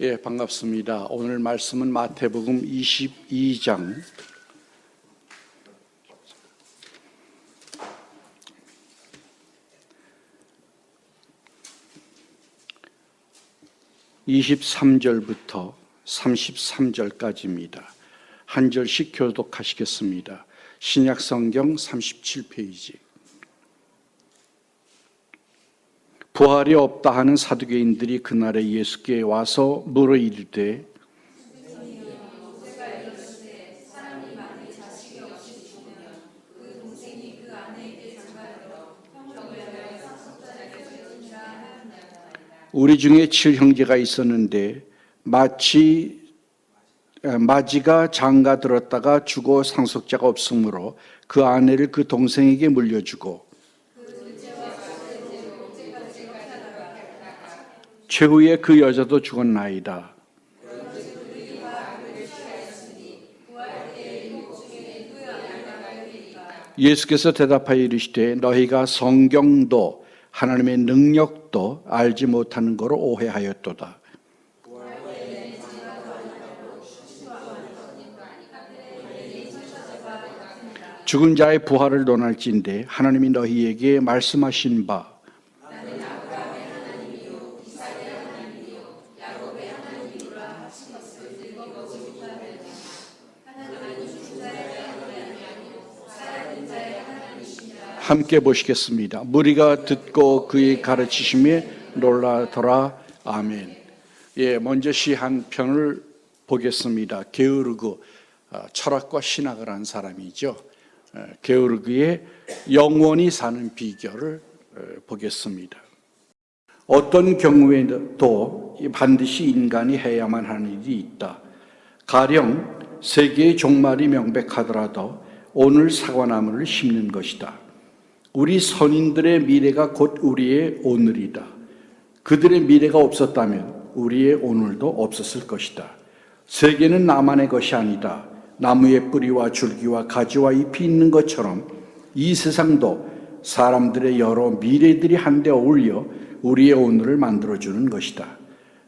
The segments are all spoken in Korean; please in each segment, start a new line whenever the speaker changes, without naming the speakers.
예, 반갑습니다. 오늘 말씀은 마태복음 22장 23절부터 33절까지입니다. 한 절씩 교독하시겠습니다. 신약성경 37페이지. 부활이 없다 하는 사두개인들이 그날에 예수께 와서 물어 이르되 우리 중에 7형제가 있었는데 마지가 장가 들었다가 죽어 상속자가 없으므로 그 아내를 그 동생에게 물려주고 최후에 그 여자도 죽었나이다. 예수께서 대답하여 이르시되 너희가 성경도 하나님의 능력도 알지 못하는 거로 오해하였도다. 죽은 자의 부활을 논할진대 하나님이 너희에게 말씀하신 바 함께 보시겠습니다. 무리가 듣고 그의 가르치심에 놀라더라. 아멘. 예, 먼저 시 한 편을 보겠습니다. 게으르그, 철학과 신학을 한 사람이죠. 게으르그의 영원히 사는 비결을 보겠습니다. 어떤 경우에도 반드시 인간이 해야만 하는 일이 있다. 가령 세계의 종말이 명백하더라도 오늘 사과나무를 심는 것이다. 우리 선인들의 미래가 곧 우리의 오늘이다. 그들의 미래가 없었다면 우리의 오늘도 없었을 것이다. 세계는 나만의 것이 아니다. 나무의 뿌리와 줄기와 가지와 잎이 있는 것처럼 이 세상도 사람들의 여러 미래들이 한데 어울려 우리의 오늘을 만들어주는 것이다.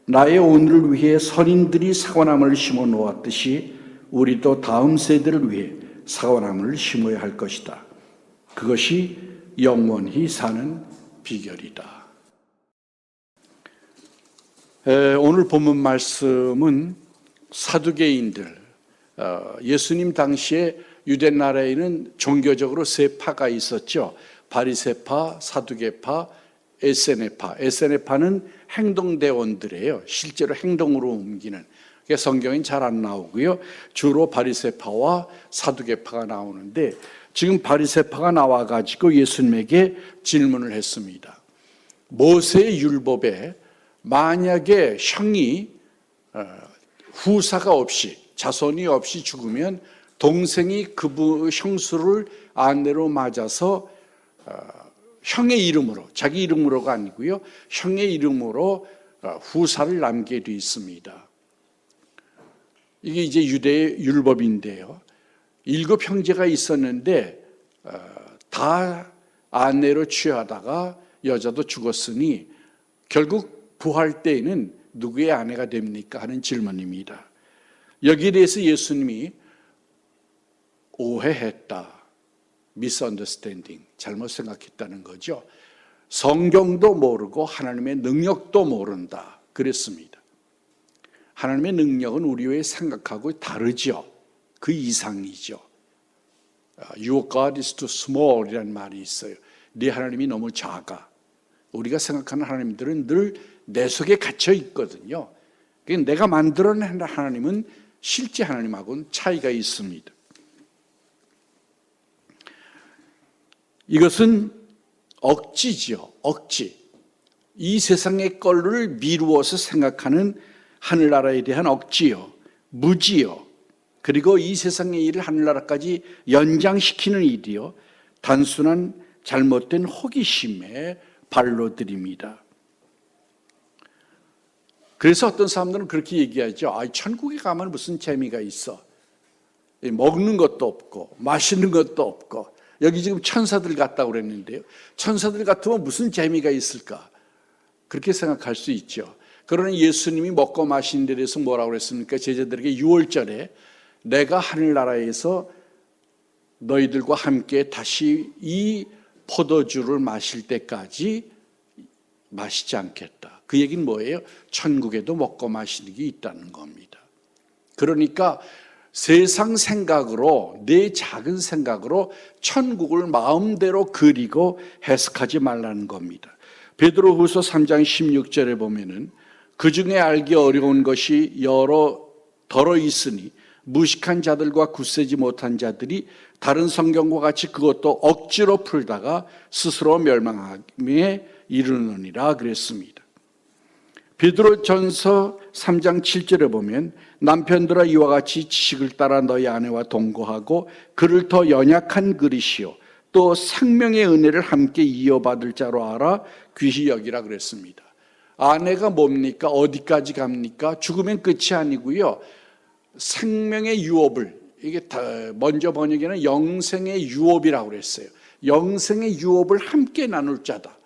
나의 오늘을 위해 선인들이 사과나무를 심어 놓았듯이 우리도 다음 세대를 위해 사과나무를 심어야 할 것이다. 그것이 영원히 사는 비결이다. 오늘 본문 말씀은 사두개인들, 예수님 당시에 유대 나라에는 종교적으로 세 파가 있었죠. 바리새파, 사두개파, 에세네파. 에세네파는 행동대원들이에요. 실제로 행동으로 옮기는. 성경엔 잘 안 나오고요. 주로 바리새파와 사두개파가 나오는데 지금 바리새파가 나와가지고 예수님에게 질문을 했습니다. 모세의 율법에 만약에 형이 후사가 없이 자손이 없이 죽으면 동생이 그 형수를 아내로 맞아서 형의 이름으로, 자기 이름으로가 아니고요, 형의 이름으로 후사를 남게 되어 있습니다. 이게 이제 유대의 율법인데요. 7 형제가 있었는데 다 아내로 취하다가 여자도 죽었으니 결국 부활 때에는 누구의 아내가 됩니까? 하는 질문입니다. 여기에 대해서 예수님이 오해했다. misunderstanding, 잘못 생각했다는 거죠. 성경도 모르고 하나님의 능력도 모른다. 그랬습니다. 하나님의 능력은 우리의 생각하고 다르죠. 그 이상이죠. Your God is too small 이라는 말이 있어요. 네 하나님이 너무 작아. 우리가 생각하는 하나님들은 늘 내 속에 갇혀 있거든요. 내가 만들어낸 하나님은 실제 하나님하고는 차이가 있습니다. 이것은 억지죠. 억지. 이 세상의 것을 미루어서 생각하는 하늘나라에 대한 억지요. 무지요. 그리고 이 세상의 일을 하늘나라까지 연장시키는 일이요. 단순한 잘못된 호기심의 발로들입니다. 그래서 어떤 사람들은 그렇게 얘기하죠. 천국에 가면 무슨 재미가 있어. 먹는 것도 없고 마시는 것도 없고 여기 지금 천사들 같다고 그랬는데요. 천사들 같으면 무슨 재미가 있을까? 그렇게 생각할 수 있죠. 그러나 예수님이 먹고 마신 데 대해서 뭐라고 그랬습니까? 제자들에게 6월절에 내가 하늘나라에서 너희들과 함께 다시 이 포도주를 마실 때까지 마시지 않겠다. 그 얘기는 뭐예요? 천국에도 먹고 마시는 게 있다는 겁니다. 그러니까 세상 생각으로, 내 작은 생각으로 천국을 마음대로 그리고 해석하지 말라는 겁니다. 베드로후서 3장 16절에 보면은 그 중에 알기 어려운 것이 여러 덜어 있으니 무식한 자들과 굳세지 못한 자들이 다른 성경과 같이 그것도 억지로 풀다가 스스로 멸망함에 이르느니라 그랬습니다. 베드로전서 3장 7절에 보면 남편들아 이와 같이 지식을 따라 너희 아내와 동거하고 그를 더 연약한 그릇이요 또 생명의 은혜를 함께 이어받을 자로 알아 귀히 여기라 그랬습니다. 아내가 뭡니까? 어디까지 갑니까? 죽으면 끝이 아니고요. 생명의 유업을, 이게 먼저 번역에는 영생의 유업이라고 그랬어요. 영생의 유업을 함께 나눌 자다.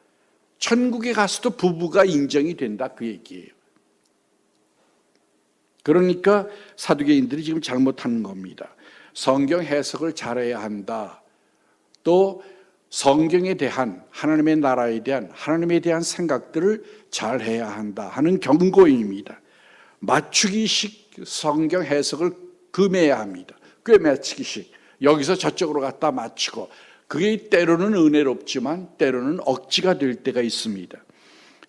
천국에 가서도 부부가 인정이 된다 그 얘기예요. 그러니까 사두개인들이 지금 잘못하는 겁니다. 성경 해석을 잘해야 한다. 또 성경에 대한, 하나님의 나라에 대한, 하나님에 대한 생각들을 잘해야 한다 하는 경고입니다. 맞추기식 성경 해석을 금해야 합니다. 꿰매치기식, 여기서 저쪽으로 갖다 맞추고, 그게 때로는 은혜롭지만 때로는 억지가 될 때가 있습니다.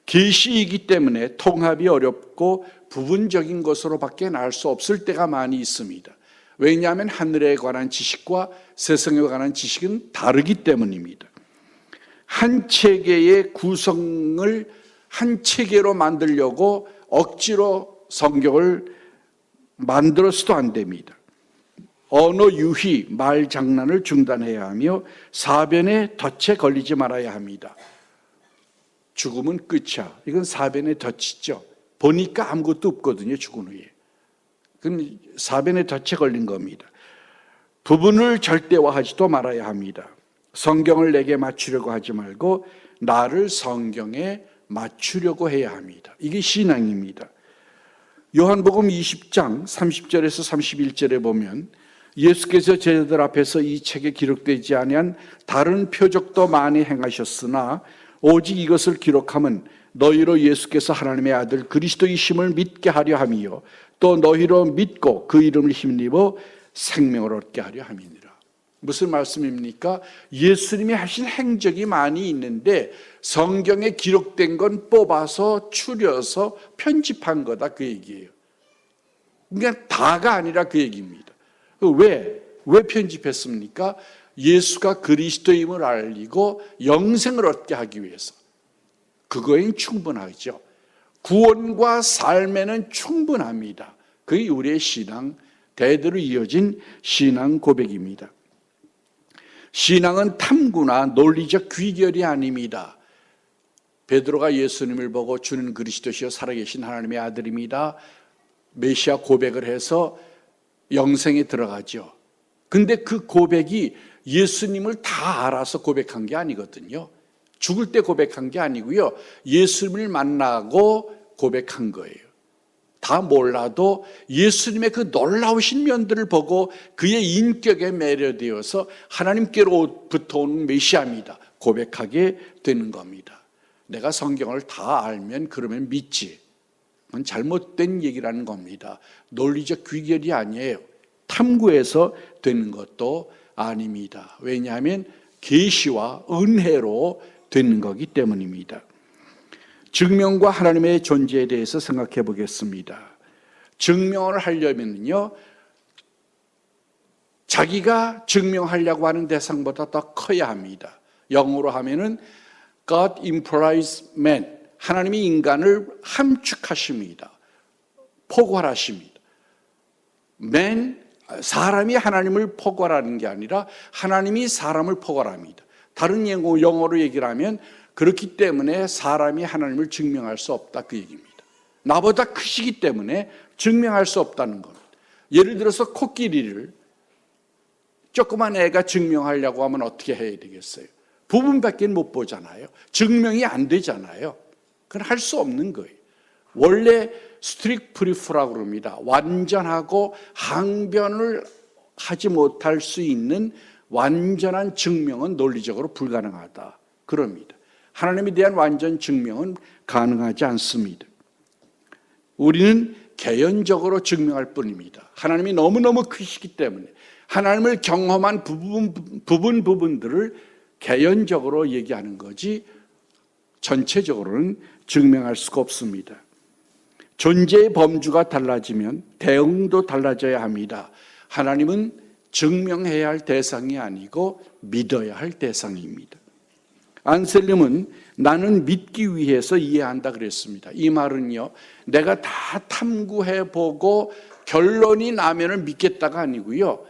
계시이기 때문에 통합이 어렵고 부분적인 것으로밖에 날 수 없을 때가 많이 있습니다. 왜냐하면 하늘에 관한 지식과 세상에 관한 지식은 다르기 때문입니다. 한 체계의 구성을 한 체계로 만들려고 억지로 성경을 만들어서도 안 됩니다. 언어 유희, 말 장난을 중단해야 하며 사변의 덫에 걸리지 말아야 합니다. 죽으면 끝이야. 이건 사변의 덫이죠. 보니까 아무것도 없거든요, 죽은 후에. 그럼 사변의 덫에 걸린 겁니다. 부분을 절대화하지도 말아야 합니다. 성경을 내게 맞추려고 하지 말고 나를 성경에 맞추려고 해야 합니다. 이게 신앙입니다. 요한복음 20장 30절에서 31절에 보면 예수께서 제자들 앞에서 이 책에 기록되지 아니한 다른 표적도 많이 행하셨으나 오직 이것을 기록함은 너희로 예수께서 하나님의 아들 그리스도이심을 믿게 하려 함이요 또 너희로 믿고 그 이름을 힘입어 생명을 얻게 하려 함이니라. 무슨 말씀입니까? 예수님이 하신 행적이 많이 있는데 성경에 기록된 건 뽑아서 추려서 편집한 거다 그 얘기예요. 그러니까 다가 아니라 그 얘기입니다. 왜 편집했습니까? 예수가 그리스도임을 알리고 영생을 얻게 하기 위해서. 그거엔 충분하죠. 구원과 삶에는 충분합니다. 그게 우리의 신앙, 대대로 이어진 신앙 고백입니다. 신앙은 탐구나 논리적 귀결이 아닙니다. 베드로가 예수님을 보고 주는 그리스도시요 살아계신 하나님의 아들입니다. 메시아 고백을 해서 영생에 들어가죠. 근데 그 고백이 예수님을 다 알아서 고백한 게 아니거든요. 죽을 때 고백한 게 아니고요. 예수님을 만나고 고백한 거예요. 다 몰라도 예수님의 그 놀라우신 면들을 보고 그의 인격에 매료되어서 하나님께로부터 온 메시아입니다. 고백하게 되는 겁니다. 내가 성경을 다 알면 그러면 믿지. 그건 잘못된 얘기라는 겁니다. 논리적 귀결이 아니에요. 탐구해서 되는 것도 아닙니다. 왜냐하면 계시와 은혜로 되는 거기 때문입니다. 증명과 하나님의 존재에 대해서 생각해 보겠습니다. 증명을 하려면요, 자기가 증명하려고 하는 대상보다 더 커야 합니다. 영어로 하면은 God implies man. 하나님이 인간을 함축하십니다. 포괄하십니다. man, 사람이 하나님을 포괄하는 게 아니라 하나님이 사람을 포괄합니다. 다른 영어로 얘기를 하면 그렇기 때문에 사람이 하나님을 증명할 수 없다 그 얘기입니다. 나보다 크시기 때문에 증명할 수 없다는 겁니다. 예를 들어서 코끼리를 조그만 애가 증명하려고 하면 어떻게 해야 되겠어요? 부분밖에 못 보잖아요. 증명이 안 되잖아요. 그건 할 수 없는 거예요. 원래 스트릭 프리프라고 그럽니다. 완전하고 항변을 하지 못할 수 있는 완전한 증명은 논리적으로 불가능하다. 그럽니다. 하나님에 대한 완전 증명은 가능하지 않습니다. 우리는 개연적으로 증명할 뿐입니다. 하나님이 너무너무 크시기 때문에 하나님을 경험한 부분들을 개연적으로 얘기하는 거지 전체적으로는 증명할 수가 없습니다. 존재의 범주가 달라지면 대응도 달라져야 합니다. 하나님은 증명해야 할 대상이 아니고 믿어야 할 대상입니다. 안셀름은 나는 믿기 위해서 이해한다 그랬습니다. 이 말은요, 내가 다 탐구해보고 결론이 나면은 믿겠다가 아니고요,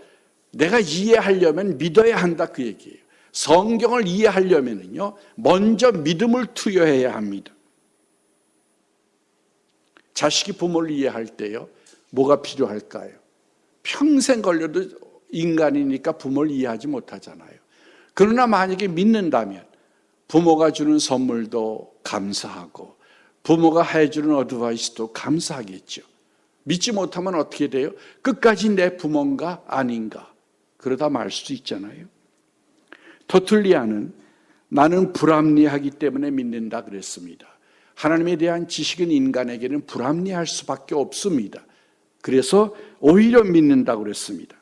내가 이해하려면 믿어야 한다 그 얘기예요. 성경을 이해하려면요, 먼저 믿음을 투여해야 합니다. 자식이 부모를 이해할 때요, 뭐가 필요할까요? 평생 걸려도 인간이니까 부모를 이해하지 못하잖아요. 그러나 만약에 믿는다면 부모가 주는 선물도 감사하고 부모가 해주는 어드바이스도 감사하겠죠. 믿지 못하면 어떻게 돼요? 끝까지 내 부모인가 아닌가 그러다 말 수도 있잖아요. 터툴리아는 나는 불합리하기 때문에 믿는다 그랬습니다. 하나님에 대한 지식은 인간에게는 불합리할 수밖에 없습니다. 그래서 오히려 믿는다고 그랬습니다.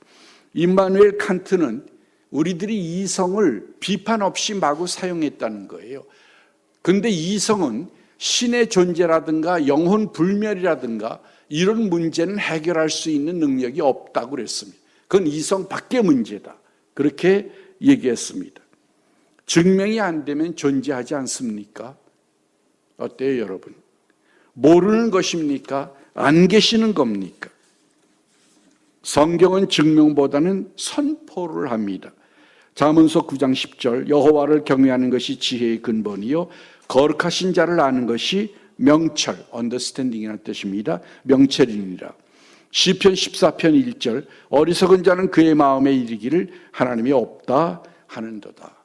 임마누엘 칸트는 우리들이 이성을 비판 없이 마구 사용했다는 거예요. 그런데 이성은 신의 존재라든가 영혼 불멸이라든가 이런 문제는 해결할 수 있는 능력이 없다고 그랬습니다. 그건 이성 밖의 문제다. 그렇게 얘기했습니다. 증명이 안 되면 존재하지 않습니까? 어때요, 여러분? 모르는 것입니까? 안 계시는 겁니까? 성경은 증명보다는 선포를 합니다. 잠언서 9장 10절 여호와를 경외하는 것이 지혜의 근본이요 거룩하신 자를 아는 것이 명철, understanding이라는 뜻입니다. 명철이니라. 시편 14편 1절 어리석은 자는 그의 마음에 이르기를 하나님이 없다 하는도다.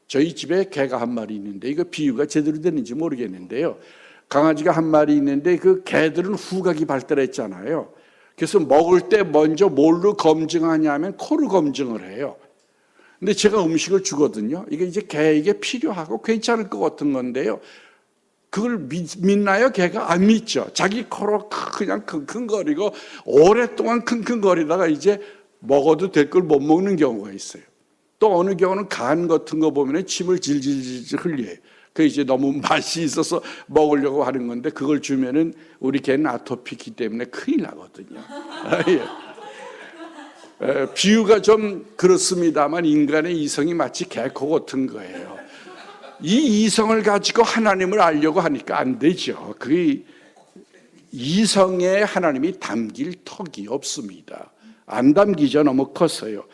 저희 집에 개가 한 마리 있는데 이거 비유가 제대로 되는지 모르겠는데요. 강아지가 한 마리 있는데 그 개들은 후각이 발달했잖아요. 그래서 먹을 때 먼저 뭘로 검증하냐면 코로 검증을 해요. 근데 제가 음식을 주거든요. 이게 이제 개에게 필요하고 괜찮을 것 같은 건데요. 그걸 믿나요? 개가 안 믿죠. 자기 코로 그냥 킁킁거리고 오랫동안 킁킁거리다가 이제 먹어도 될 걸 못 먹는 경우가 있어요. 또 어느 경우는 간 같은 거 보면 침을 질질질 흘려요. 그 이제 너무 맛이 있어서 먹으려고 하는 건데 그걸 주면은 우리 개는 아토피기 때문에 큰일 나거든요. 비유가 좀 그렇습니다만 인간의 이성이 마치 개코 같은 거예요. 이 이성을 가지고 하나님을 알려고 하니까 안 되죠. 그 이성에 하나님이 담길 턱이 없습니다. 안 담기죠. 너무 컸어요.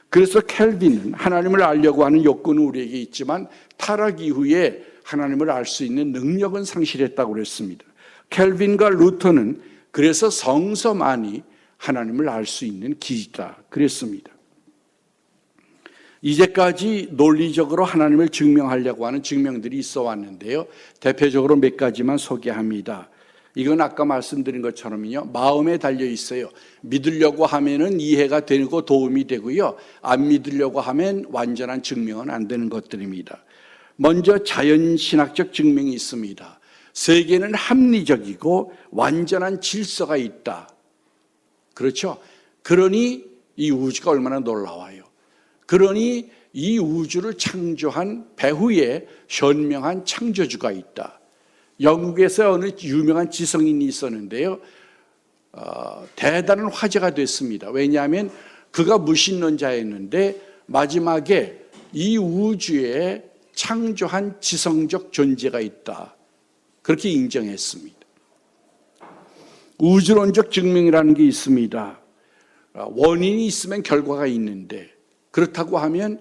그래서 켈빈은 하나님을 알려고 하는 욕구는 우리에게 있지만 타락 이후에 하나님을 알 수 있는 능력은 상실했다고 그랬습니다. 켈빈과 루터는 그래서 성서만이 하나님을 알 수 있는 길이다 그랬습니다. 이제까지 논리적으로 하나님을 증명하려고 하는 증명들이 있어 왔는데요. 대표적으로 몇 가지만 소개합니다. 이건 아까 말씀드린 것처럼요. 마음에 달려 있어요. 믿으려고 하면은 이해가 되고 도움이 되고요. 안 믿으려고 하면 완전한 증명은 안 되는 것들입니다. 먼저 자연신학적 증명이 있습니다. 세계는 합리적이고 완전한 질서가 있다. 그렇죠? 그러니 이 우주가 얼마나 놀라워요. 그러니 이 우주를 창조한 배후에 현명한 창조주가 있다. 영국에서 어느 유명한 지성인이 있었는데요. 대단한 화제가 됐습니다. 왜냐하면 그가 무신론자였는데 마지막에 이 우주에 창조한 지성적 존재가 있다. 그렇게 인정했습니다. 우주론적 증명이라는 게 있습니다. 원인이 있으면 결과가 있는데 그렇다고 하면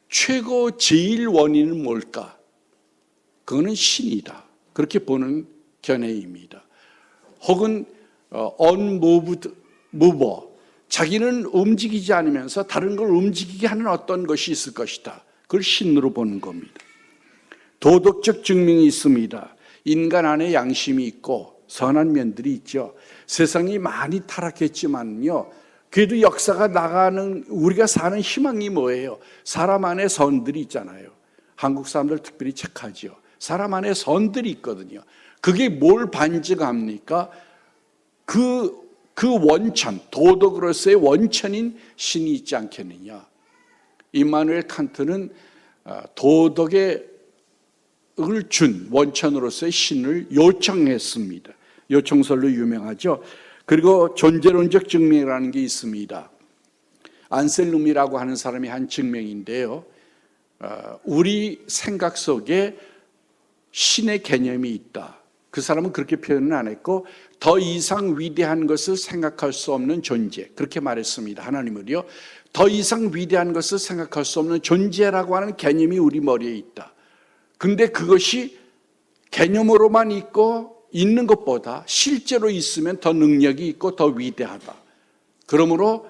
최고 제일 원인은 뭘까? 그거는 신이다. 그렇게 보는 견해입니다. 혹은 unmoved mover, 자기는 움직이지 않으면서 다른 걸 움직이게 하는 어떤 것이 있을 것이다. 그걸 신으로 보는 겁니다. 도덕적 증명이 있습니다. 인간 안에 양심이 있고 선한 면들이 있죠. 세상이 많이 타락했지만요, 그래도 역사가 나가는, 우리가 사는 희망이 뭐예요? 사람 안에 선들이 있잖아요. 한국 사람들 특별히 착하죠. 사람 안에 선들이 있거든요. 그게 뭘 반증합니까? 그 원천, 도덕으로서의 원천인 신이 있지 않겠느냐. 임마누엘 칸트는 도덕의 을 준 원천으로서의 신을 요청했습니다. 요청설로 유명하죠. 그리고 존재론적 증명이라는 게 있습니다. 안셀룸이라고 하는 사람이 한 증명인데요, 우리 생각 속에 신의 개념이 있다. 그 사람은 그렇게 표현은 안 했고, 더 이상 위대한 것을 생각할 수 없는 존재, 그렇게 말했습니다. 하나님을요, 더 이상 위대한 것을 생각할 수 없는 존재라고 하는 개념이 우리 머리에 있다. 근데 그것이 개념으로만 있는 것보다 실제로 있으면 더 능력이 있고 더 위대하다. 그러므로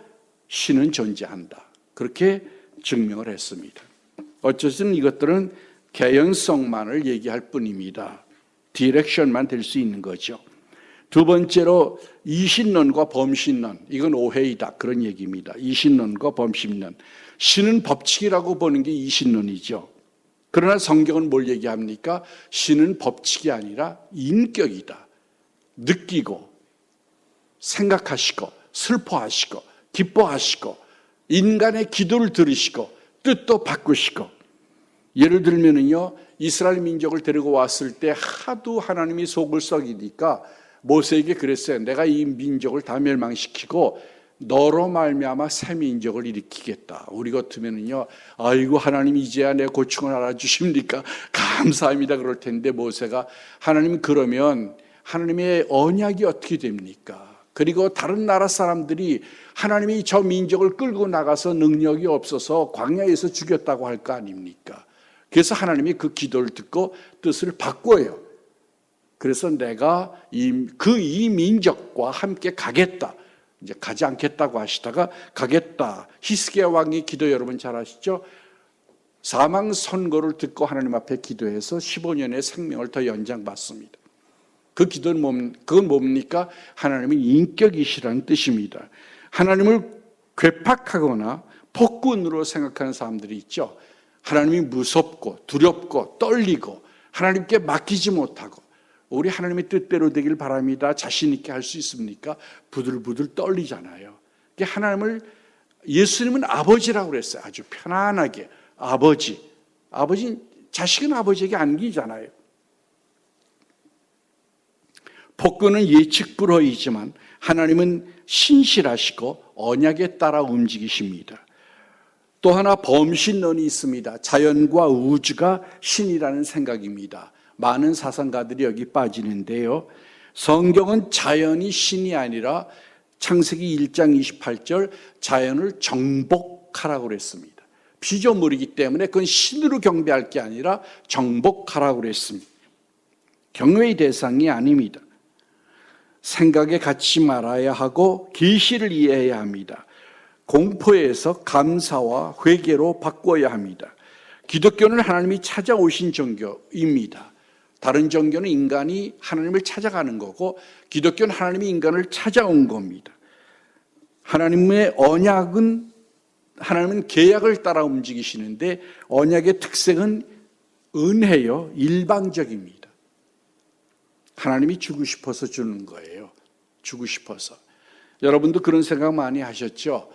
신은 존재한다. 그렇게 증명을 했습니다. 어쨌든 이것들은 개연성만을 얘기할 뿐입니다. 디렉션만 될 수 있는 거죠. 두 번째로 이신론과 범신론, 이건 오해이다, 그런 얘기입니다. 이신론과 범신론, 신은 법칙이라고 보는 게 이신론이죠. 그러나 성경은 뭘 얘기합니까? 신은 법칙이 아니라 인격이다. 느끼고 생각하시고 슬퍼하시고 기뻐하시고 인간의 기도를 들으시고 뜻도 바꾸시고. 예를 들면은요, 이스라엘 민족을 데리고 왔을 때 하도 하나님이 속을 썩이니까 모세에게 그랬어요. 내가 이 민족을 다 멸망시키고 너로 말미암아 새 민족을 일으키겠다. 우리 같으면은요, 아이고 하나님 이제야 내 고충을 알아주십니까? 감사합니다 그럴 텐데, 모세가 하나님 그러면 하나님의 언약이 어떻게 됩니까? 그리고 다른 나라 사람들이 하나님이 저 민족을 끌고 나가서 능력이 없어서 광야에서 죽였다고 할 거 아닙니까? 그래서 하나님이 그 기도를 듣고 뜻을 바꿔요. 그래서 내가 이 민족과 함께 가겠다. 이제 가지 않겠다고 하시다가 가겠다. 히스기야 왕의 기도 여러분 잘 아시죠? 사망 선고를 듣고 하나님 앞에 기도해서 15년의 생명을 더 연장받습니다. 그 기도는 그건 뭡니까? 하나님은 인격이시라는 뜻입니다. 하나님을 괴팍하거나 폭군으로 생각하는 사람들이 있죠. 하나님이 무섭고 두렵고 떨리고 하나님께 맡기지 못하고. 우리 하나님의 뜻대로 되길 바랍니다. 자신 있게 할 수 있습니까? 부들부들 떨리잖아요. 하나님을, 예수님은 아버지라고 그랬어요. 아주 편안하게 아버지. 자식은 아버지에게 안기잖아요. 폭군은 예측 불허이지만 하나님은 신실하시고 언약에 따라 움직이십니다. 또 하나 범신론이 있습니다. 자연과 우주가 신이라는 생각입니다. 많은 사상가들이 여기 빠지는데요, 성경은 자연이 신이 아니라 창세기 1장 28절 자연을 정복하라고 그랬습니다. 피조물이기 때문에 그건 신으로 경배할 게 아니라 정복하라고 그랬습니다. 경외의 대상이 아닙니다. 생각에 갇히지 말아야 하고 계시를 이해해야 합니다. 공포에서 감사와 회개로 바꿔야 합니다. 기독교는 하나님이 찾아오신 종교입니다. 다른 종교는 인간이 하나님을 찾아가는 거고, 기독교는 하나님이 인간을 찾아온 겁니다. 하나님의 언약은, 하나님은 계약을 따라 움직이시는데 언약의 특색은 은혜요, 일방적입니다. 하나님이 주고 싶어서 주는 거예요. 주고 싶어서. 여러분도 그런 생각 많이 하셨죠?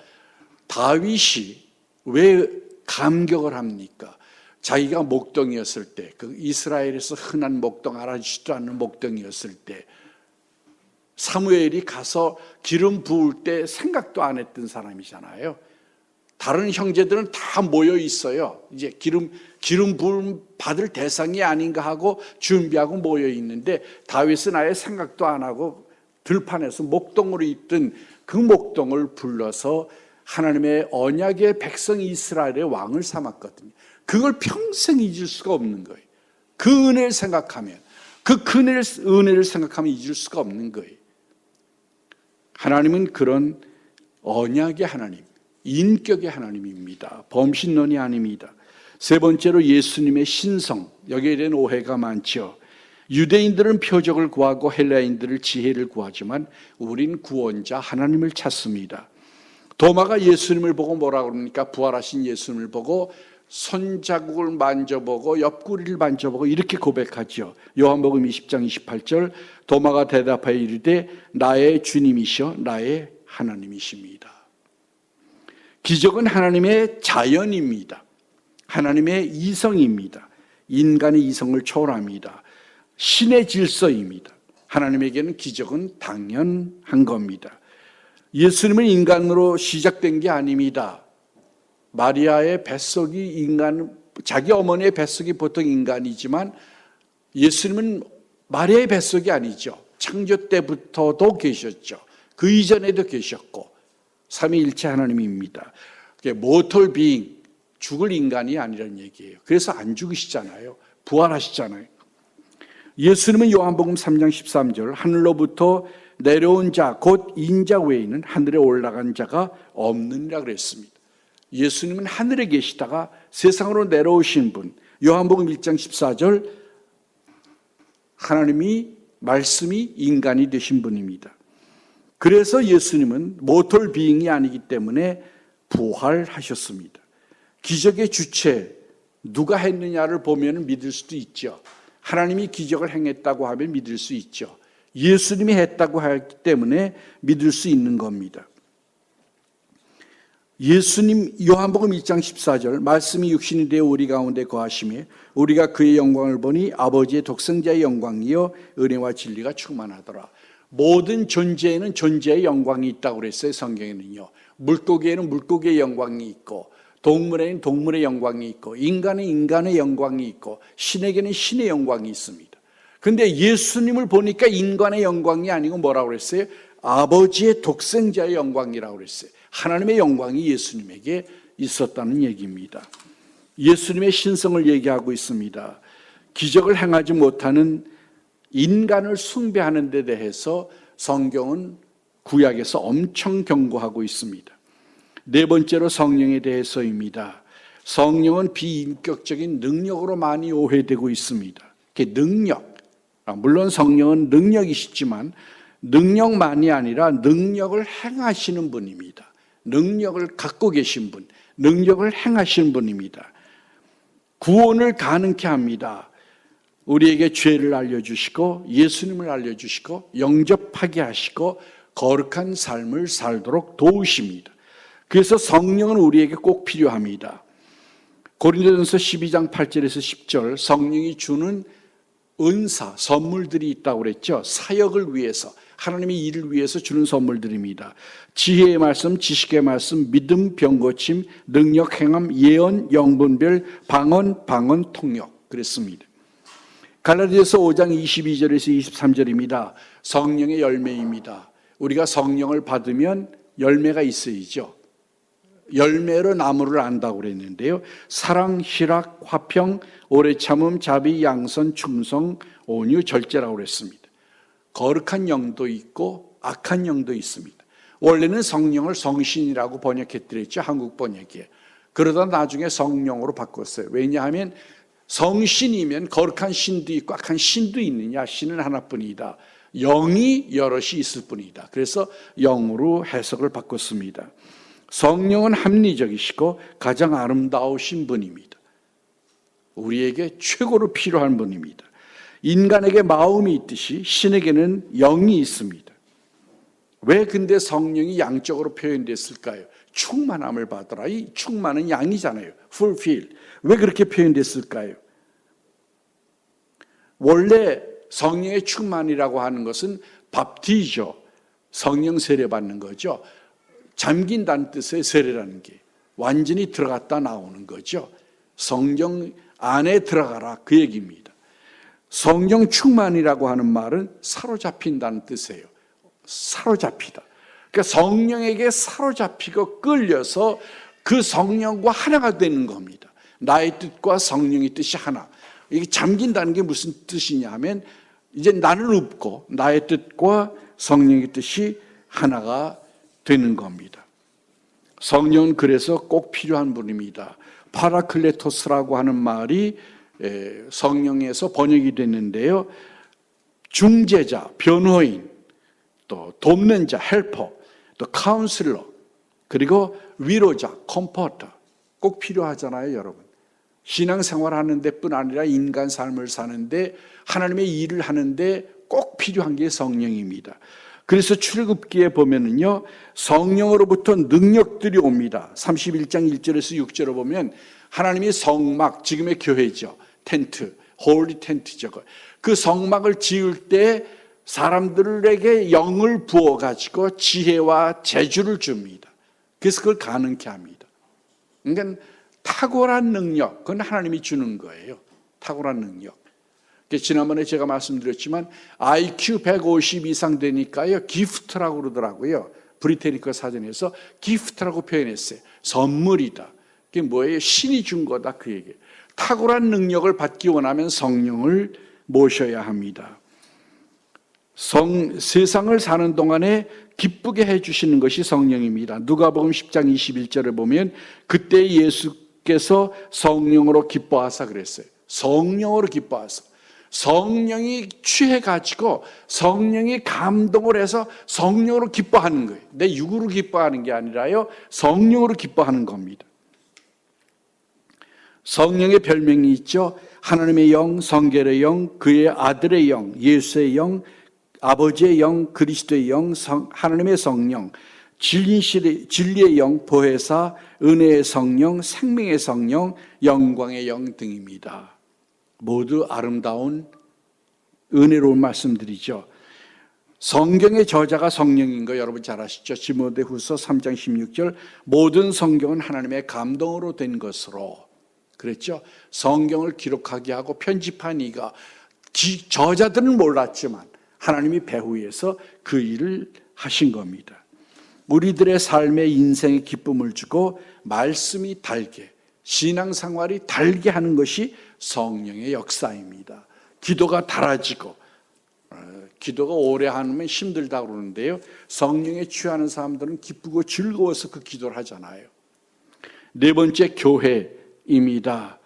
다윗이 왜 감격을 합니까? 자기가 목동이었을 때, 그 이스라엘에서 흔한 목동, 알아주지도 않는 목동이었을 때 사무엘이 가서 기름 부을 때 생각도 안 했던 사람이잖아요. 다른 형제들은 다 모여 있어요. 이제 기름 부음 받을 대상이 아닌가 하고 준비하고 모여 있는데, 다윗은 아예 생각도 안 하고 들판에서 목동으로 있던 그 목동을 불러서 하나님의 언약의 백성 이스라엘의 왕을 삼았거든요. 그걸 평생 잊을 수가 없는 거예요. 그 은혜를 생각하면, 은혜를 생각하면 잊을 수가 없는 거예요. 하나님은 그런 언약의 하나님, 인격의 하나님입니다. 범신론이 아닙니다. 세 번째로 예수님의 신성, 여기에 대한 오해가 많죠. 유대인들은 표적을 구하고 헬라인들은 지혜를 구하지만 우린 구원자 하나님을 찾습니다. 도마가 예수님을 보고 뭐라고 그럽니까? 부활하신 예수님을 보고 손자국을 만져보고 옆구리를 만져보고 이렇게 고백하죠. 요한복음 20장 28절 도마가 대답하여 이르되 나의 주님이시여 나의 하나님이십니다. 기적은 하나님의 자연입니다. 하나님의 이성입니다. 인간의 이성을 초월합니다. 신의 질서입니다. 하나님에게는 기적은 당연한 겁니다. 예수님은 인간으로 시작된 게 아닙니다. 마리아의 뱃속이 자기 어머니의 뱃속이 보통 인간이지만 예수님은 마리아의 뱃속이 아니죠. 창조 때부터도 계셨죠. 그 이전에도 계셨고 삼위일체 하나님입니다. 모털 비잉, 죽을 인간이 아니라는 얘기예요. 그래서 안 죽으시잖아요. 부활하시잖아요. 예수님은 요한복음 3장 13절 하늘로부터 내려온 자 곧 인자 외에는 하늘에 올라간 자가 없느니라 그랬습니다. 예수님은 하늘에 계시다가 세상으로 내려오신 분. 요한복음 1장 14절 하나님이 말씀이 인간이 되신 분입니다. 그래서 예수님은 모털 비잉이 아니기 때문에 부활하셨습니다. 기적의 주체 누가 했느냐를 보면 믿을 수도 있죠. 하나님이 기적을 행했다고 하면 믿을 수 있죠. 예수님이 했다고 하기 때문에 믿을 수 있는 겁니다. 예수님 요한복음 1장 14절 말씀이 육신이 되어 우리 가운데 거하심에 우리가 그의 영광을 보니 아버지의 독생자의 영광이요 은혜와 진리가 충만하더라. 모든 존재에는 존재의 영광이 있다고 그랬어요. 성경에는요. 물고기에는 물고기의 영광이 있고 동물에는 동물의 영광이 있고 인간은 인간의 영광이 있고 신에게는 신의 영광이 있습니다. 그런데 예수님을 보니까 인간의 영광이 아니고 뭐라고 그랬어요? 아버지의 독생자의 영광이라고 그랬어요. 하나님의 영광이 예수님에게 있었다는 얘기입니다. 예수님의 신성을 얘기하고 있습니다. 기적을 행하지 못하는 인간을 숭배하는 데 대해서 성경은 구약에서 엄청 경고하고 있습니다. 네 번째로 성령에 대해서입니다. 성령은 비인격적인 능력으로 많이 오해되고 있습니다. 능력, 물론 성령은 능력이시지만 능력만이 아니라 능력을 행하시는 분입니다. 능력을 갖고 계신 분, 능력을 행하시는 분입니다. 구원을 가능케 합니다. 우리에게 죄를 알려주시고 예수님을 알려주시고 영접하게 하시고 거룩한 삶을 살도록 도우십니다. 그래서 성령은 우리에게 꼭 필요합니다. 고린도전서 12장 8절에서 10절 성령이 주는 은사, 선물들이 있다고 그랬죠. 사역을 위해서, 하나님의 일을 위해서 주는 선물들입니다. 지혜의 말씀, 지식의 말씀, 믿음, 병고침, 능력, 행함, 예언, 영분별, 방언, 통역 그랬습니다. 갈라디아서 5장 22절에서 23절입니다. 성령의 열매입니다. 우리가 성령을 받으면 열매가 있어야죠. 열매로 나무를 안다고 그랬는데요. 사랑, 희락, 화평, 오래 참음, 자비, 양선, 충성, 온유, 절제라고 그랬습니다. 거룩한 영도 있고 악한 영도 있습니다. 원래는 성령을 성신이라고 번역했더랬죠. 한국 번역에. 그러다 나중에 성령으로 바꿨어요. 왜냐하면 성신이면 거룩한 신도 있고 악한 신도 있느냐? 신은 하나뿐이다. 영이 여럿이 있을 뿐이다. 그래서 영으로 해석을 바꿨습니다. 성령은 합리적이시고 가장 아름다우신 분입니다. 우리에게 최고로 필요한 분입니다. 인간에게 마음이 있듯이 신에게는 영이 있습니다. 왜 근데 성령이 양적으로 표현됐을까요? 충만함을 받으라. 이 충만은 양이잖아요. fulfill. 왜 그렇게 표현됐을까요? 원래 성령의 충만이라고 하는 것은 밥티죠. 성령 세례 받는 거죠. 잠긴다는 뜻의 세례라는 게 완전히 들어갔다 나오는 거죠. 성령 안에 들어가라 그 얘기입니다. 성령 충만이라고 하는 말은 사로잡힌다는 뜻이에요. 사로잡히다. 그러니까 성령에게 사로잡히고 끌려서 그 성령과 하나가 되는 겁니다. 나의 뜻과 성령의 뜻이 하나. 이게 잠긴다는 게 무슨 뜻이냐 하면 이제 나는 없고 나의 뜻과 성령의 뜻이 하나가 되는 겁니다. 성령은 그래서 꼭 필요한 분입니다. 파라클레토스라고 하는 말이 성령에서 번역이 됐는데요. 중재자, 변호인, 또 돕는 자, 헬퍼, 또 카운슬러, 그리고 위로자, 컴포터 꼭 필요하잖아요, 여러분. 신앙생활 하는 데뿐 아니라 인간 삶을 사는데 하나님의 일을 하는데 꼭 필요한 게 성령입니다. 그래서 출애굽기에 보면은요, 성령으로부터 능력들이 옵니다. 31장 1절에서 6절을 보면 하나님이 성막, 지금의 교회죠. 텐트, 홀리 텐트죠. 그 성막을 지을 때 사람들에게 영을 부어가지고 지혜와 재주를 줍니다. 그래서 그걸 가능케 합니다. 그러니까 탁월한 능력, 그건 하나님이 주는 거예요. 탁월한 능력. 지난번에 제가 말씀드렸지만 IQ 150 이상 되니까요, 기프트라고 그러더라고요. 브리테니커 사전에서 기프트라고 표현했어요. 선물이다. 그게 뭐예요? 신이 준 거다, 그 얘기예요. 탁월한 능력을 받기 원하면 성령을 모셔야 합니다. 세상을 사는 동안에 기쁘게 해주시는 것이 성령입니다. 누가복음 10장 21절을 보면 그때 예수께서 성령으로 기뻐하사 그랬어요. 성령으로 기뻐하사. 성령이 취해가지고 성령이 감동을 해서 성령으로 기뻐하는 거예요. 내 육으로 기뻐하는 게 아니라요, 성령으로 기뻐하는 겁니다. 성령의 별명이 있죠. 하나님의 영, 성결의 영, 그의 아들의 영, 예수의 영, 아버지의 영, 그리스도의 영, 하나님의 성령, 진리의 영, 보혜사, 은혜의 성령, 생명의 성령, 영광의 영 등입니다. 모두 아름다운 은혜로운 말씀들이죠. 성경의 저자가 성령인 거 여러분 잘 아시죠? 디모데후서 3장 16절 모든 성경은 하나님의 감동으로 된 것으로 그랬죠. 성경을 기록하게 하고 편집한 이가 저자들은 몰랐지만 하나님이 배후에서 그 일을 하신 겁니다. 우리들의 삶에 인생의 기쁨을 주고 말씀이 달게, 신앙생활이 달게 하는 것이 성령의 역사입니다. 기도가 달아지고, 기도가 오래 하면 힘들다고 그러는데요, 성령에 취하는 사람들은 기쁘고 즐거워서 그 기도를 하잖아요. 네 번째, 교회입니다.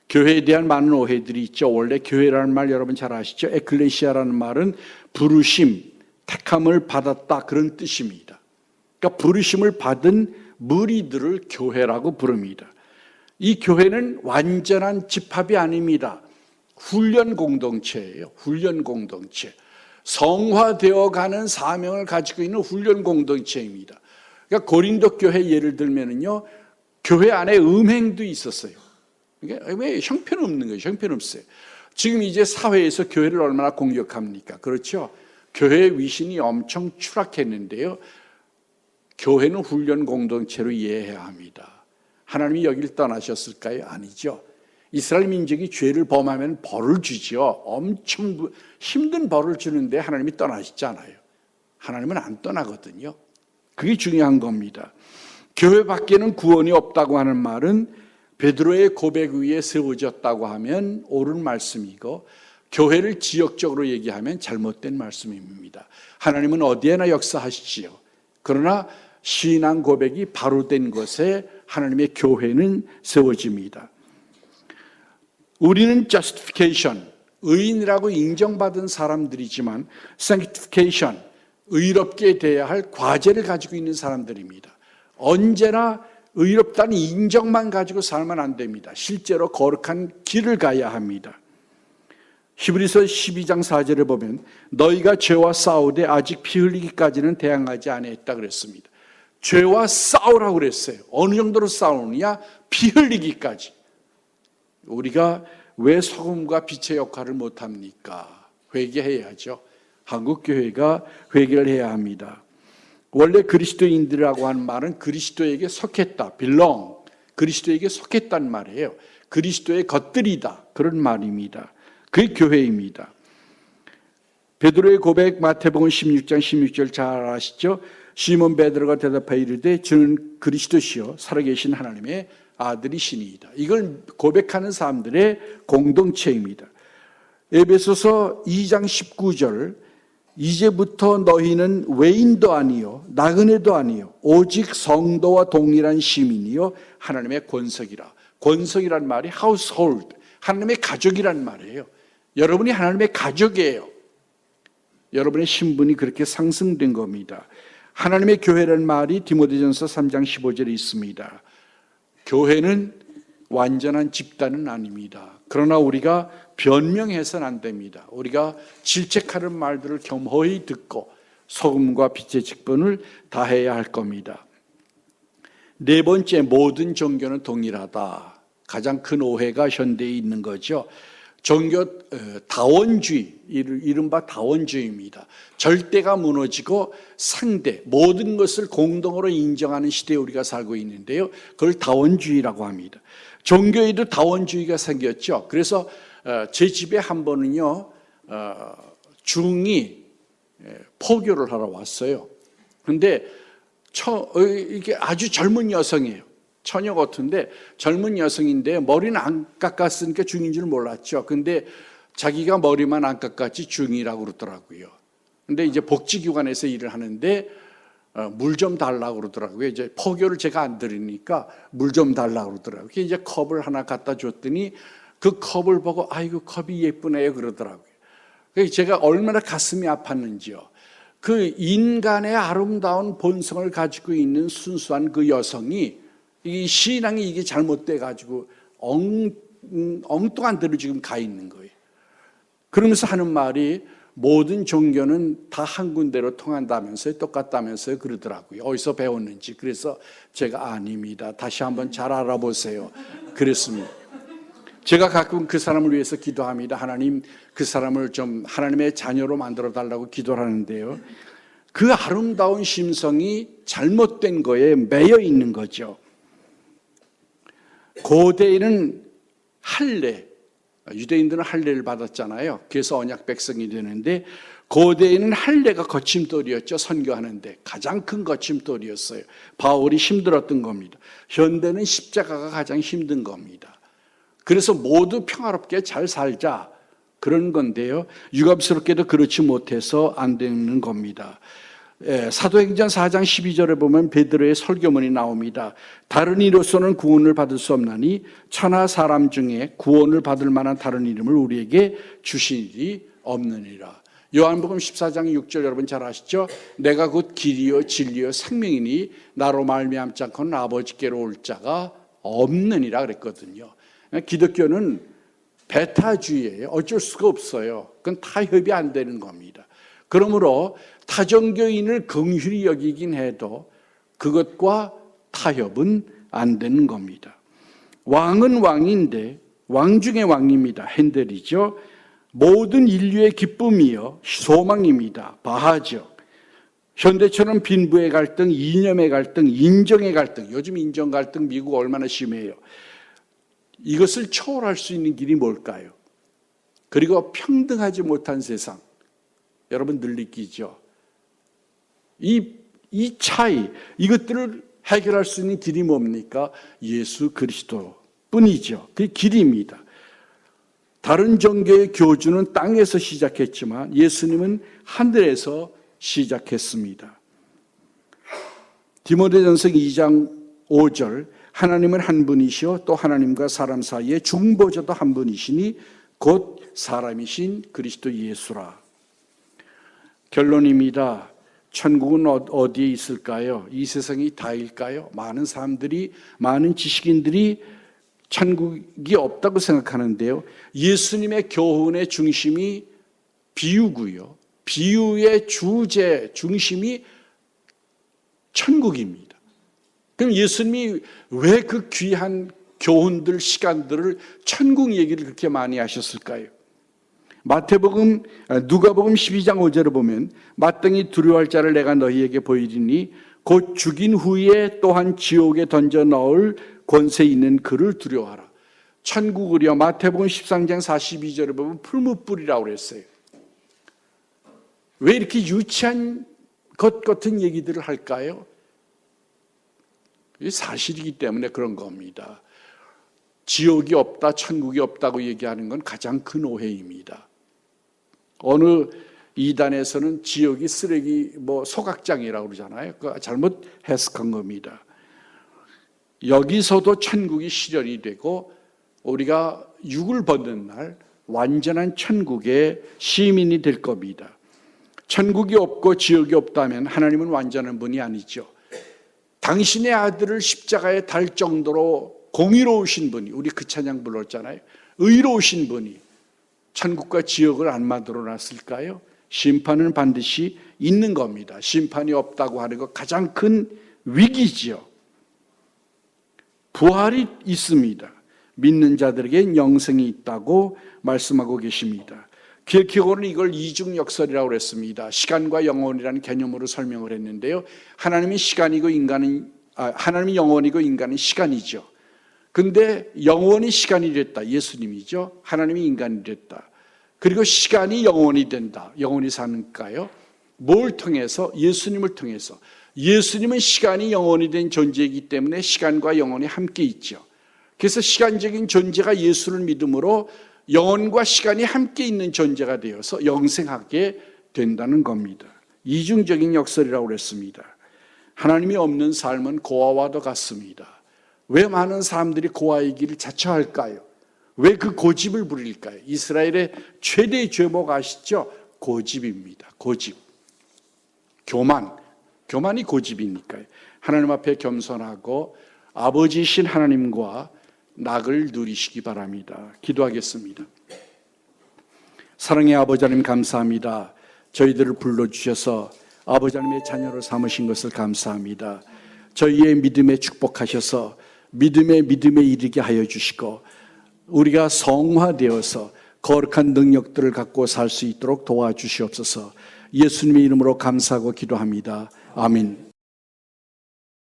교회에 대한 많은 오해들이 있죠. 원래 교회라는 말 여러분 잘 아시죠? 에클레시아라는 말은 부르심, 택함을 받았다, 그런 뜻입니다. 그러니까 부르심을 받은 무리들을 교회라고 부릅니다. 이 교회는 완전한 집합이 아닙니다. 훈련 공동체예요. 훈련 공동체. 성화되어 가는 사명을 가지고 있는 훈련 공동체입니다. 그러니까 고린도 교회 예를 들면은요, 교회 안에 음행도 있었어요. 왜 형편없는 거예요? 형편없어요. 지금 이제 사회에서 교회를 얼마나 공격합니까? 그렇죠? 교회의 위신이 엄청 추락했는데요. 교회는 훈련 공동체로 이해해야 합니다. 하나님이 여기를 떠나셨을까요? 아니죠. 이스라엘 민족이 죄를 범하면 벌을 주죠. 엄청 힘든 벌을 주는데 하나님이 떠나시잖아요. 하나님은 안 떠나거든요. 그게 중요한 겁니다. 교회 밖에는 구원이 없다고 하는 말은 베드로의 고백 위에 세워졌다고 하면 옳은 말씀이고, 교회를 지역적으로 얘기하면 잘못된 말씀입니다. 하나님은 어디에나 역사하시지요. 그러나 신앙 고백이 바로 된 것에 하나님의 교회는 세워집니다. 우리는 justification, 의인이라고 인정받은 사람들이지만 sanctification, 의롭게 돼야 할 과제를 가지고 있는 사람들입니다. 언제나 의롭다는 인정만 가지고 살면 안 됩니다. 실제로 거룩한 길을 가야 합니다. 히브리서 12장 4절에 보면 너희가 죄와 싸우되 아직 피 흘리기까지는 대항하지 아니했다 그랬습니다. 죄와 싸우라고 그랬어요. 어느 정도로 싸우느냐? 피 흘리기까지. 우리가 왜 소금과 빛의 역할을 못합니까? 회개해야죠. 한국교회가 회개를 해야 합니다. 원래 그리스도인들이라고 하는 말은 그리스도에게 속했다, belong, 그리스도에게 속했다는 말이에요. 그리스도의 것들이다, 그런 말입니다. 그게 교회입니다. 베드로의 고백 마태복음 16장 16절 잘 아시죠? 시몬 베드로가 대답하여 이르되 저는 그리스도시요 살아계신 하나님의 아들이시니이다. 이걸 고백하는 사람들의 공동체입니다. 에베소서 2장 19절 이제부터 너희는 외인도 아니요 나그네도 아니요 오직 성도와 동일한 시민이요 하나님의 권석이라. 권석이란 말이 household, 하나님의 가족이란 말이에요. 여러분이 하나님의 가족이에요. 여러분의 신분이 그렇게 상승된 겁니다. 하나님의 교회라는 말이 디모데전서 3장 15절에 있습니다. 교회는 완전한 집단은 아닙니다. 그러나 우리가 변명해서는 안 됩니다. 우리가 질책하는 말들을 겸허히 듣고 소금과 빛의 직분을 다해야 할 겁니다. 네 번째, 모든 종교는 동일하다. 가장 큰 오해가 현대에 있는 거죠. 종교 다원주의, 이른바 다원주의입니다. 절대가 무너지고 상대, 모든 것을 공동으로 인정하는 시대에 우리가 살고 있는데요. 그걸 다원주의라고 합니다. 종교에도 다원주의가 생겼죠. 그래서 제 집에 한 번은요, 중이 포교를 하러 왔어요. 그런데 이게 아주 젊은 여성이에요. 처녀 같은데 젊은 여성인데 머리는 안 깎았으니까 중인 줄 몰랐죠. 근데 자기가 머리만 안 깎았지 중이라고 그러더라고요. 근데 이제 복지기관에서 일을 하는데 물 좀 달라고 그러더라고요. 이제 포교를 제가 안 드리니까 물 좀 달라고 그러더라고요. 이제 컵을 하나 갖다 줬더니 그 컵을 보고 아이고 컵이 예쁘네요 그러더라고요. 제가 얼마나 가슴이 아팠는지요. 그 인간의 아름다운 본성을 가지고 있는 순수한 그 여성이 이 신앙이 이게 잘못돼 가지고 엉뚱한 데로 지금 가 있는 거예요. 그러면서 하는 말이 모든 종교는 다 한 군데로 통한다면서요, 똑같다면서요 그러더라고요. 어디서 배웠는지. 그래서 제가 아닙니다. 다시 한번 잘 알아보세요. 그랬습니다. 제가 가끔 그 사람을 위해서 기도합니다. 하나님, 그 사람을 좀 하나님의 자녀로 만들어 달라고 기도를 하는데요. 그 아름다운 심성이 잘못된 거에 매여 있는 거죠. 고대에는 할례, 유대인들은 할례를 받았잖아요. 그래서 언약 백성이 되는데 고대에는 할례가 거침돌이었죠. 선교하는데 가장 큰 거침돌이었어요. 바울이 힘들었던 겁니다. 현대는 십자가가 가장 힘든 겁니다. 그래서 모두 평화롭게 잘 살자 그런 건데요. 유감스럽게도 그렇지 못해서 안 되는 겁니다. 사도행전 4장 12절에 보면 베드로의 설교문이 나옵니다. 다른 이로서는 구원을 받을 수 없나니 천하 사람 중에 구원을 받을 만한 다른 이름을 우리에게 주신 일이 없느니라. 요한복음 14장 6절 여러분 잘 아시죠? 내가 곧 길이요 진리요 생명이니 나로 말미암지 않고는 아버지께로 올 자가 없느니라 그랬거든요. 기독교는 배타주의예요. 어쩔 수가 없어요. 그건 타협이 안 되는 겁니다. 그러므로 타종교인을 긍휼히 여기긴 해도 그것과 타협은 안 되는 겁니다. 왕은 왕인데 왕 중의 왕입니다. 핸델이죠. 모든 인류의 기쁨이요 소망입니다. 바하죠. 현대처럼 빈부의 갈등, 이념의 갈등, 인정의 갈등, 요즘 인정 갈등 미국 얼마나 심해요. 이것을 초월할 수 있는 길이 뭘까요? 그리고 평등하지 못한 세상, 여러분 늘 느끼죠? 이 차이, 이것들을 해결할 수 있는 길이 뭡니까? 예수 그리스도 뿐이죠. 그 길입니다. 다른 종교의 교주는 땅에서 시작했지만 예수님은 하늘에서 시작했습니다. 디모데전서 2장 5절 하나님은 한 분이시요 또 하나님과 사람 사이에 중보자도 한 분이시니 곧 사람이신 그리스도 예수라. 결론입니다. 천국은 어디에 있을까요? 이 세상이 다일까요? 많은 사람들이, 많은 지식인들이 천국이 없다고 생각하는데요. 예수님의 교훈의 중심이 비유고요. 비유의 주제 중심이 천국입니다. 그럼 예수님이 왜 그 귀한 교훈들, 시간들을 천국 얘기를 그렇게 많이 하셨을까요? 마태복음, 누가복음 12장 5절을 보면 마땅히 두려워할 자를 내가 너희에게 보이리니 곧 죽인 후에 또한 지옥에 던져 넣을 권세 있는 그를 두려워하라. 천국을요, 마태복음 13장 42절을 보면 풀무불이라고 그랬어요. 왜 이렇게 유치한 것 같은 얘기들을 할까요? 이게 사실이기 때문에 그런 겁니다. 지옥이 없다, 천국이 없다고 얘기하는 건 가장 큰 오해입니다. 어느 이단에서는 지옥이 쓰레기 소각장이라고 그러잖아요. 그거 잘못 해석한 겁니다. 여기서도 천국이 실현이 되고 우리가 육을 벗는 날 완전한 천국의 시민이 될 겁니다. 천국이 없고 지옥이 없다면 하나님은 완전한 분이 아니죠. 당신의 아들을 십자가에 달 정도로 공의로우신 분이, 우리 그 찬양 불렀잖아요. 의로우신 분이 천국과 지옥을 안 만들어 놨을까요? 심판은 반드시 있는 겁니다. 심판이 없다고 하는 것 가장 큰 위기지요. 부활이 있습니다. 믿는 자들에게 영생이 있다고 말씀하고 계십니다. 킬케고르는 이걸 이중역설이라고 그랬습니다. 시간과 영혼이라는 개념으로 설명을 했는데요. 하나님이 시간이고 하나님이 영혼이고 인간은 시간이죠. 근데 영혼이 시간이 됐다. 예수님이죠. 하나님이 인간이 됐다. 그리고 시간이 영혼이 된다. 영혼이 사는가요? 뭘 통해서? 예수님을 통해서. 예수님은 시간이 영혼이 된 존재이기 때문에 시간과 영혼이 함께 있죠. 그래서 시간적인 존재가 예수를 믿음으로 영혼과 시간이 함께 있는 존재가 되어서 영생하게 된다는 겁니다. 이중적인 역설이라고 그랬습니다. 하나님이 없는 삶은 고아와도 같습니다. 왜 많은 사람들이 고아의 길을 자처할까요? 왜 그 고집을 부릴까요? 이스라엘의 최대 죄목 아시죠? 고집입니다. 고집. 교만이 고집이니까요. 하나님 앞에 겸손하고 아버지이신 하나님과 낙을 누리시기 바랍니다. 기도하겠습니다. 사랑의 아버지 하나님 감사합니다. 저희들을 불러주셔서 아버지 하나님의 자녀로 삼으신 것을 감사합니다. 저희의 믿음에 축복하셔서 믿음에 이르게 하여 주시고 우리가 성화되어서 거룩한 능력들을 갖고 살 수 있도록 도와주시옵소서. 예수님의 이름으로 감사하고 기도합니다. 아멘.